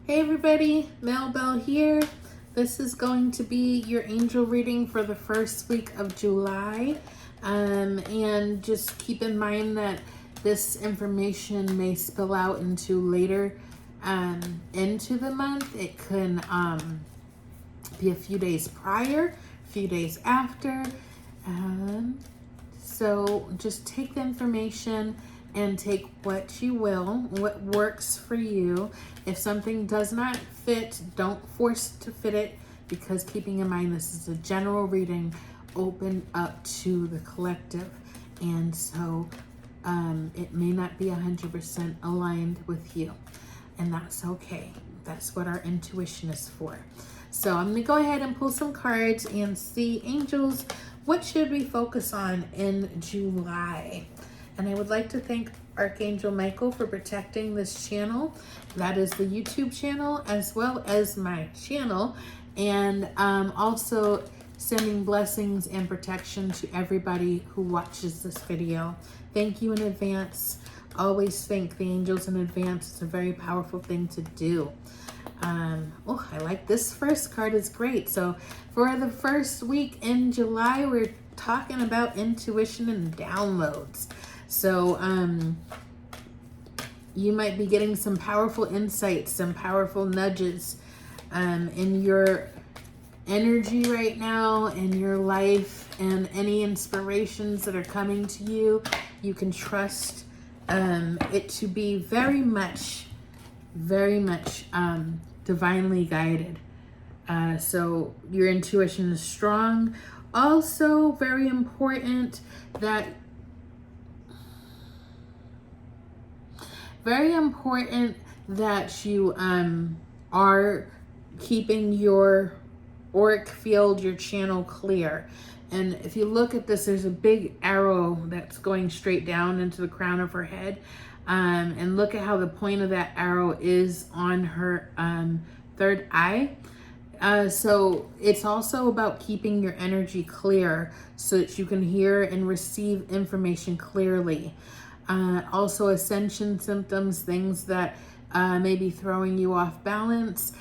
Hey everybody, Mel Bell here. This is going to be your angel reading for the first week of July. And just keep in mind that this information may spill out into later into the month. It can be a few days prior, a few days after. So just take the information and take what you will, what works for you. If something does not fit, don't force to fit it, because keeping in mind this is a general reading open up to the collective. And so it may not be 100% aligned with you, and that's okay. That's what our intuition is for. So I'm gonna go ahead and pull some cards and see, angels, what should we focus on in July? And I would like to thank Archangel Michael for protecting this channel. That is the YouTube channel as well as my channel. And also sending blessings and protection to everybody who watches this video. Thank you in advance. Always thank the angels in advance. It's a very powerful thing to do. Oh, I like this first card. Is great. So for the first week in July, we're talking about intuition and downloads. So you might be getting some powerful insights, some powerful nudges in your energy right now, in your life, and any inspirations that are coming to you. You can trust it to be very much divinely guided. So your intuition is strong. Also very important that you are keeping your auric field, your channel clear. And if you look at this, there's a big arrow that's going straight down into the crown of her head. And look at how the point of that arrow is on her third eye. So it's also about keeping your energy clear so that you can hear and receive information clearly. Also ascension symptoms, things that may be throwing you off balance.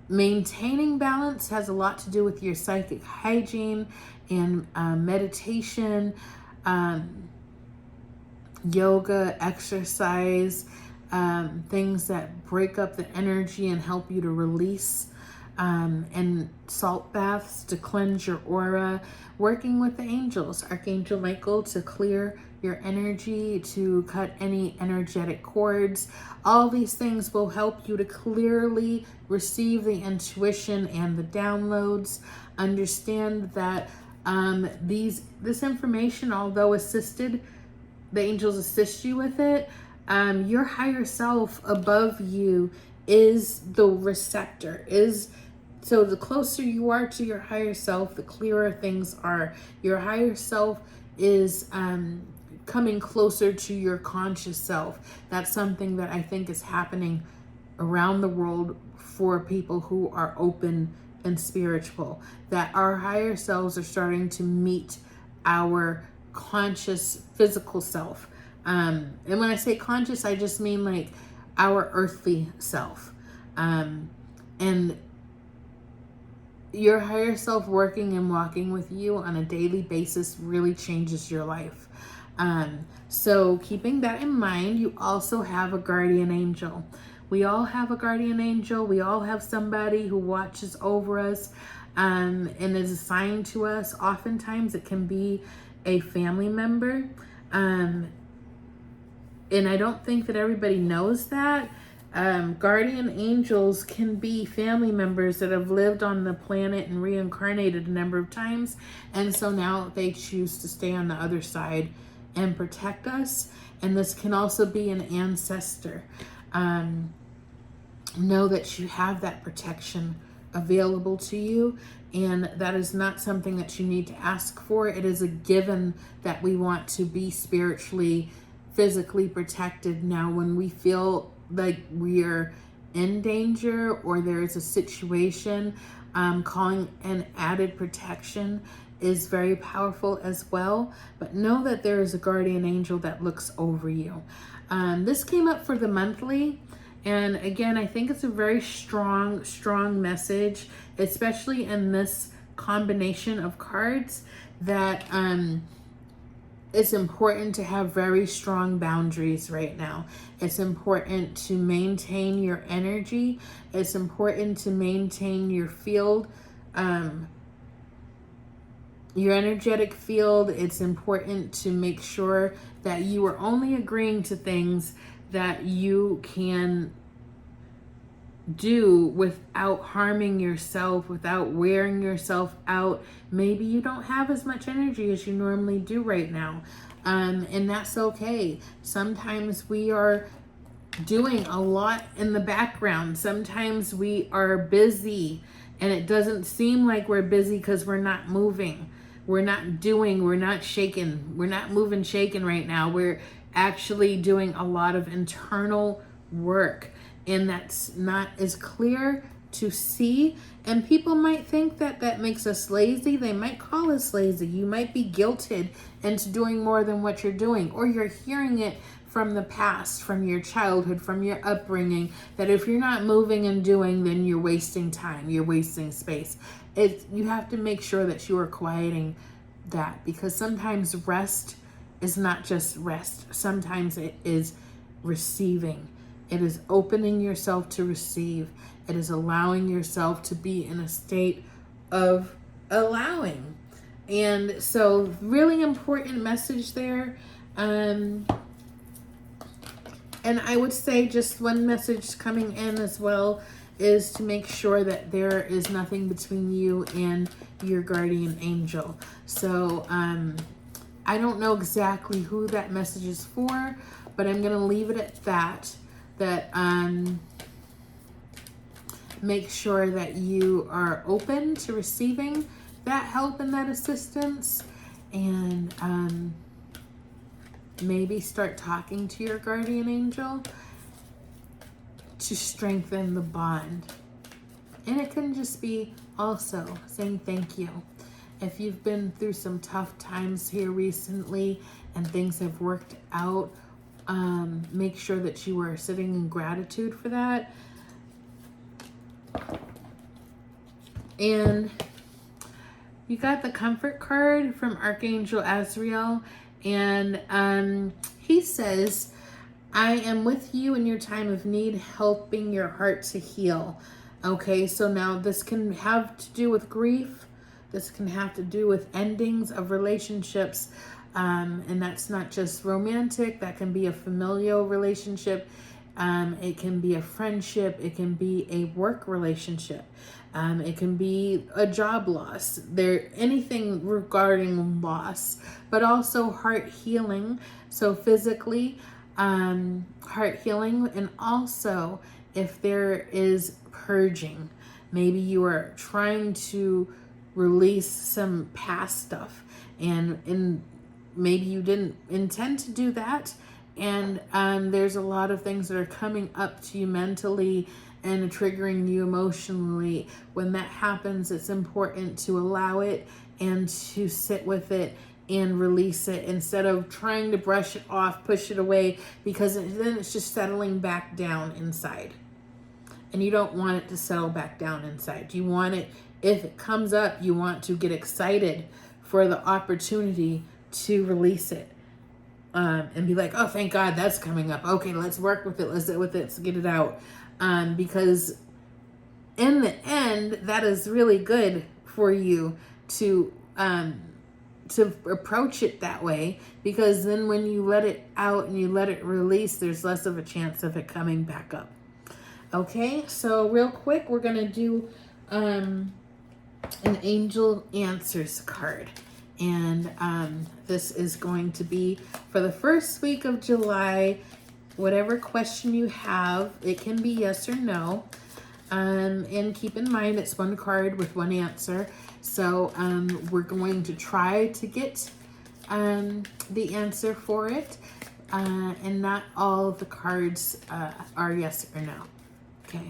Maintaining balance has a lot to do with your psychic hygiene and meditation, yoga, exercise, things that break up the energy and help you to release, and salt baths to cleanse your aura, working with the angels, Archangel Michael, to clear your energy, to cut any energetic cords. All these things will help you to clearly receive the intuition and the downloads. Understand that this information, although assisted, the angels assist you with it, your higher self above you is the receptor. So the closer you are to your higher self, the clearer things are. Your higher self is coming closer to your conscious self. That's something that I think is happening around the world for people who are open and spiritual, that our higher selves are starting to meet our conscious physical self. And when I say conscious, I just mean like our earthly self. And your higher self working and walking with you on a daily basis really changes your life. So keeping that in mind, you also have a guardian angel. We all have a guardian angel. We all have somebody who watches over us and is assigned to us. Oftentimes it can be a family member. And I don't think that everybody knows that. Guardian angels can be family members that have lived on the planet and reincarnated a number of times. And so now they choose to stay on the other side and protect us. And this can also be an ancestor. Know that you have that protection available to you, and that is not something that you need to ask for. It is a given that we want to be spiritually, physically protected. Now, when we feel like we're in danger or there is a situation, calling an added protection is very powerful as well. But know that there is a guardian angel that looks over you. This came up for the monthly, And again, I think it's a very strong message, especially in this combination of cards, that it's important to have very strong boundaries right now. It's important to maintain your energy. It's important to maintain your field, your energetic field. It's important to make sure that you are only agreeing to things that you can do without harming yourself, without wearing yourself out. Maybe you don't have as much energy as you normally do right now. And that's okay. Sometimes we are doing a lot in the background. Sometimes we are busy and it doesn't seem like we're busy because we're not moving. We're not doing, we're not shaking. We're not moving, shaking right now. We're actually doing a lot of internal work. And that's not as clear to see. And people might think that that makes us lazy. They might call us lazy. You might be guilted into doing more than what you're doing. Or you're hearing it from the past, from your childhood, from your upbringing, that if you're not moving and doing, then you're wasting time. You're wasting space. You have to make sure that you are quieting that, because sometimes rest is not just rest. Sometimes it is receiving. It is opening yourself to receive. It is allowing yourself to be in a state of allowing. And so really important message there. And I would say just one message coming in as well is to make sure that there is nothing between you and your guardian angel. So I don't know exactly who that message is for, but I'm going to leave it at that. That make sure that you are open to receiving that help and that assistance, and maybe start talking to your guardian angel to strengthen the bond. And it can just be also saying thank you. If you've been through some tough times here recently and things have worked out, make sure that you are sitting in gratitude for that. And you got the comfort card from Archangel Azrael, and he says, I am with you in your time of need, helping your heart to heal. Okay, so now this can have to do with grief. This can have to do with endings of relationships. And that's not just romantic. That can be a familial relationship. It can be a friendship. It can be a work relationship. It can be a job loss. Anything regarding loss, but also heart healing. So physically, heart healing, and also if there is purging, maybe you are trying to release some past stuff, and maybe you didn't intend to do that, and there's a lot of things that are coming up to you mentally and triggering you emotionally. When that happens, it's important to allow it and to sit with it and release it, instead of trying to brush it off, push it away, because then it's just settling back down inside. And you don't want it to settle back down inside. You want it, if it comes up, you want to get excited for the opportunity to release it. And be like, oh, thank God that's coming up. Okay, let's work with it. Let's sit with it. Let's get it out. Because in the end, that is really good for you to approach it that way, because then when you let it out and you let it release, there's less of a chance of it coming back up. Okay, so real quick, we're going to do an Angel Answers card. And this is going to be for the first week of July. Whatever question you have, it can be yes or no. And keep in mind, it's one card with one answer. So we're going to try to get the answer for it. And not all of the cards are yes or no. Okay.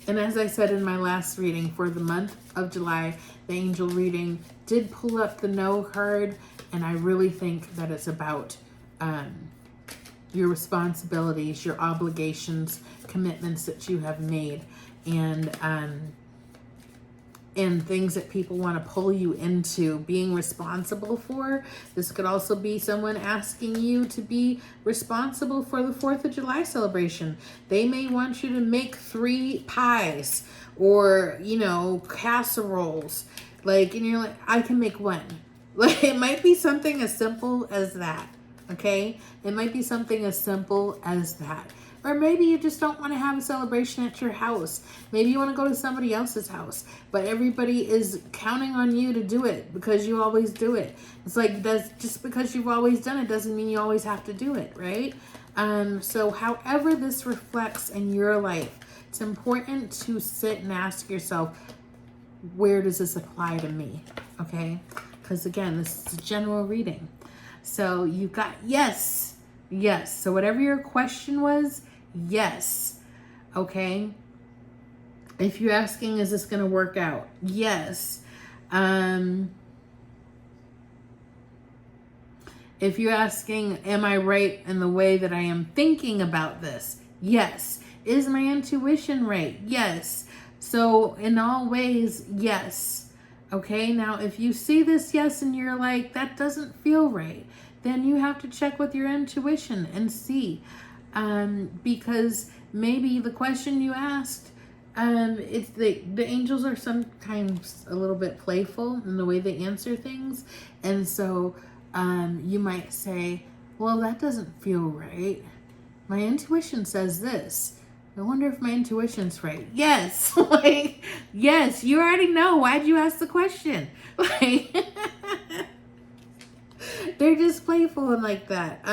And as I said in my last reading for the month of July, the angel reading did pull up the no card. And I really think that it's about your responsibilities, your obligations, commitments that you have made, and things that people want to pull you into being responsible for. This could also be someone asking you to be responsible for the 4th of July celebration. They may want you to make 3 pies or, you know, casseroles. Like, and you're like, I can make 1. Like, it might be something as simple as that. Okay? It might be something as simple as that. Or maybe you just don't want to have a celebration at your house. Maybe you want to go to somebody else's house. But everybody is counting on you to do it because you always do it. It's like, just because you've always done it doesn't mean you always have to do it, right? So however this reflects in your life, it's important to sit and ask yourself, where does this apply to me? Okay? Because again, this is a general reading. So you got yes. Yes. So whatever your question was, yes. Okay. If you're asking, is this going to work out? Yes. If you're asking, am I right in the way that I am thinking about this? Yes. Is my intuition right? Yes. So in all ways, yes. Okay. Now, if you see this yes and you're like, that doesn't feel right, then you have to check with your intuition and see. Because maybe the question you asked, it's the angels are sometimes a little bit playful in the way they answer things. And so you might say, well, that doesn't feel right. My intuition says this. I wonder if my intuition's right. Yes. Like, yes, you already know. Why'd you ask the question? Like, they're just playful and like that.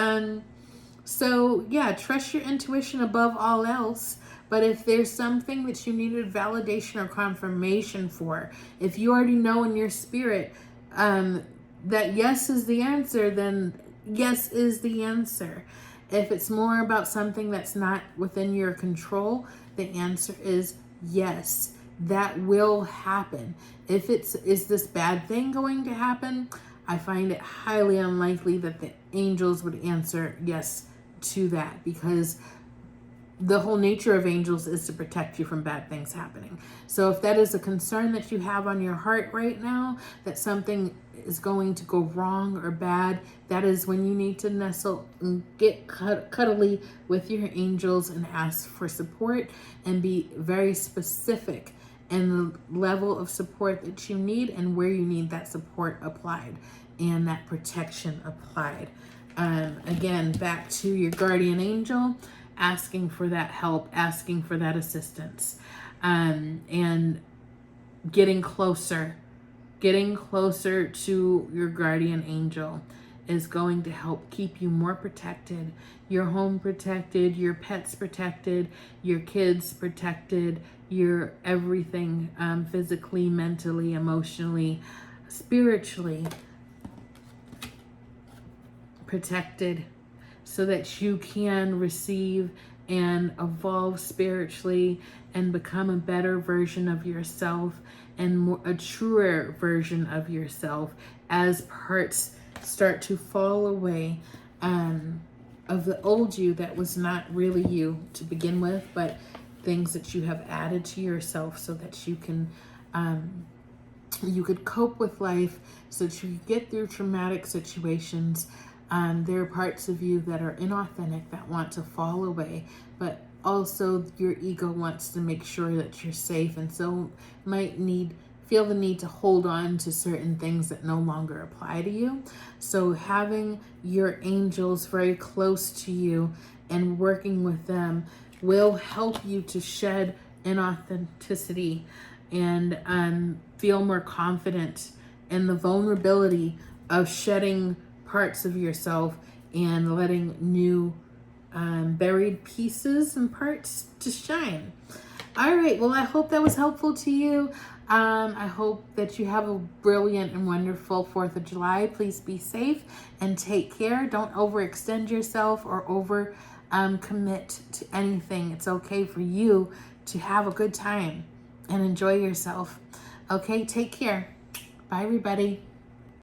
So yeah, trust your intuition above all else. But if there's something that you needed validation or confirmation for, if you already know in your spirit that yes is the answer, then yes is the answer. If it's more about something that's not within your control, the answer is yes. That will happen. If is this bad thing going to happen? I find it highly unlikely that the angels would answer yes to that, because the whole nature of angels is to protect you from bad things happening. So if that is a concern that you have on your heart right now, that something is going to go wrong or bad, that is when you need to nestle and get cuddly with your angels and ask for support and be very specific in the level of support that you need and where you need that support applied and that protection applied. Again, back to your guardian angel, asking for that help, asking for that assistance, and getting closer to your guardian angel is going to help keep you more protected, your home protected, your pets protected, your kids protected, your everything, physically, mentally, emotionally, spiritually protected, so that you can receive and evolve spiritually and become a better version of yourself and a truer version of yourself as parts start to fall away of the old you that was not really you to begin with, but things that you have added to yourself so that you can you could cope with life, so that you get through traumatic situations. There are parts of you that are inauthentic, that want to fall away, but also your ego wants to make sure that you're safe, and so might feel the need to hold on to certain things that no longer apply to you. So having your angels very close to you and working with them will help you to shed inauthenticity and feel more confident in the vulnerability of shedding parts of yourself and letting new buried pieces and parts to shine. All right, well, I hope that was helpful to you. I hope that you have a brilliant and wonderful 4th of July. Please be safe and take care. Don't overextend yourself or over commit to anything. It's okay for you to have a good time and enjoy yourself. Okay, take care. Bye, everybody.